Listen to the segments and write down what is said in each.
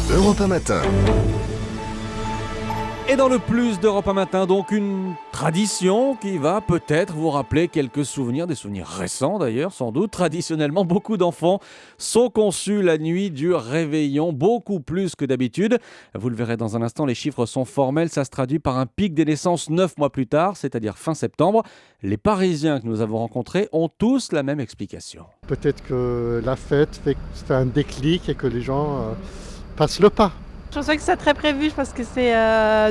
Europe 1 Matin. Et dans le plus d'Europe 1 Matin, donc une tradition qui va peut-être vous rappeler quelques souvenirs, des souvenirs récents d'ailleurs, sans doute. Traditionnellement, beaucoup d'enfants sont conçus la nuit du réveillon, beaucoup plus que d'habitude. Vous le verrez dans un instant, les chiffres sont formels, ça se traduit par un pic des naissances 9 mois plus tard, c'est-à-dire fin septembre. Les Parisiens que nous avons rencontrés ont tous la même explication. Peut-être que la fête fait un déclic et que les gens passent le pas. Je pense pas que c'est très prévu, je pense que c'est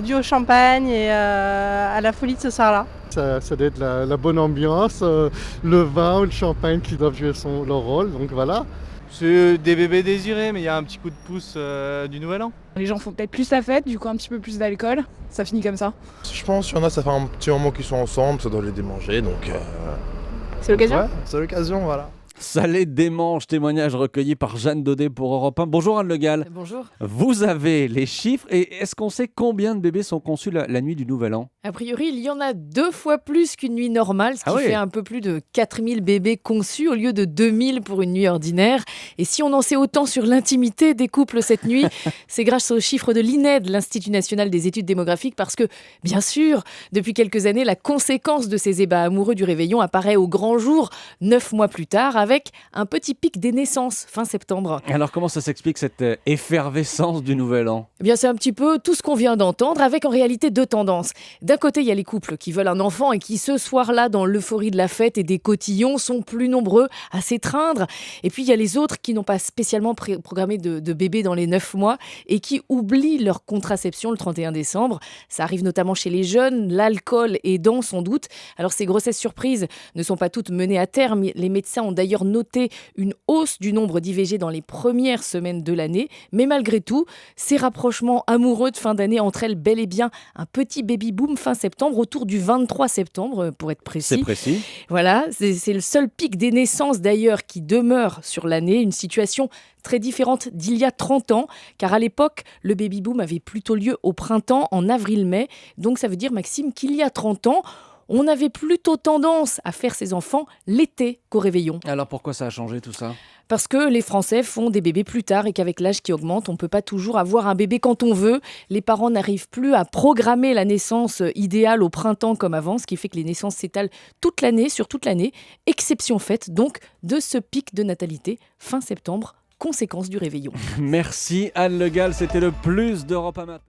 dû au champagne et à la folie de ce soir-là. Ça doit être la bonne ambiance, le vin ou le champagne qui doivent jouer leur rôle, donc voilà. C'est des bébés désirés, mais il y a un petit coup de pouce du Nouvel An. Les gens font peut-être plus la fête, du coup un petit peu plus d'alcool, ça finit comme ça. Je pense qu'il y en a, ça fait un petit moment qu'ils sont ensemble, ça doit les démanger, donc... C'est l'occasion. Ouais, c'est l'occasion, voilà. Ça les démange, témoignage recueilli par Jeanne Daudet pour Europe 1. Bonjour Anne Le Gall. Bonjour. Vous avez les chiffres et est-ce qu'on sait combien de bébés sont conçus la nuit du Nouvel An ? A priori, il y en a 2 fois plus qu'une nuit normale, ce qui Ah oui. fait un peu plus de 4000 bébés conçus au lieu de 2000 pour une nuit ordinaire. Et si on en sait autant sur l'intimité des couples cette nuit, c'est grâce aux chiffres de l'INED, l'Institut national des études démographiques, parce que, bien sûr, depuis quelques années, la conséquence de ces ébats amoureux du réveillon apparaît au grand jour, 9 mois plus tard, avec un petit pic des naissances fin septembre. Alors comment ça s'explique cette effervescence du Nouvel An ? Eh bien, c'est un petit peu tout ce qu'on vient d'entendre, avec en réalité 2 tendances. D'un côté, il y a les couples qui veulent un enfant et qui, ce soir-là, dans l'euphorie de la fête et des cotillons, sont plus nombreux à s'étreindre. Et puis, il y a les autres qui n'ont pas spécialement programmé de bébé dans les 9 mois et qui oublient leur contraception le 31 décembre. Ça arrive notamment chez les jeunes, l'alcool aidant sans doute. Alors, ces grossesses surprises ne sont pas toutes menées à terme. Les médecins ont d'ailleurs noté une hausse du nombre d'IVG dans les premières semaines de l'année. Mais malgré tout, ces rapprochements amoureux de fin d'année entraînent bel et bien un petit baby-boom fin septembre, autour du 23 septembre, pour être précis. C'est précis. Voilà, c'est le seul pic des naissances d'ailleurs qui demeure sur l'année, une situation très différente d'il y a 30 ans, car à l'époque, le baby-boom avait plutôt lieu au printemps, en avril-mai. Donc ça veut dire, Maxime, qu'il y a 30 ans, on avait plutôt tendance à faire ses enfants l'été qu'au réveillon. Alors pourquoi ça a changé tout ça ? Parce que les Français font des bébés plus tard et qu'avec l'âge qui augmente, on ne peut pas toujours avoir un bébé quand on veut. Les parents n'arrivent plus à programmer la naissance idéale au printemps comme avant, ce qui fait que les naissances s'étalent toute l'année, sur toute l'année. Exception faite donc de ce pic de natalité fin septembre, conséquence du réveillon. Merci Anne Le Gall, c'était le plus d'Europe 1 Matin.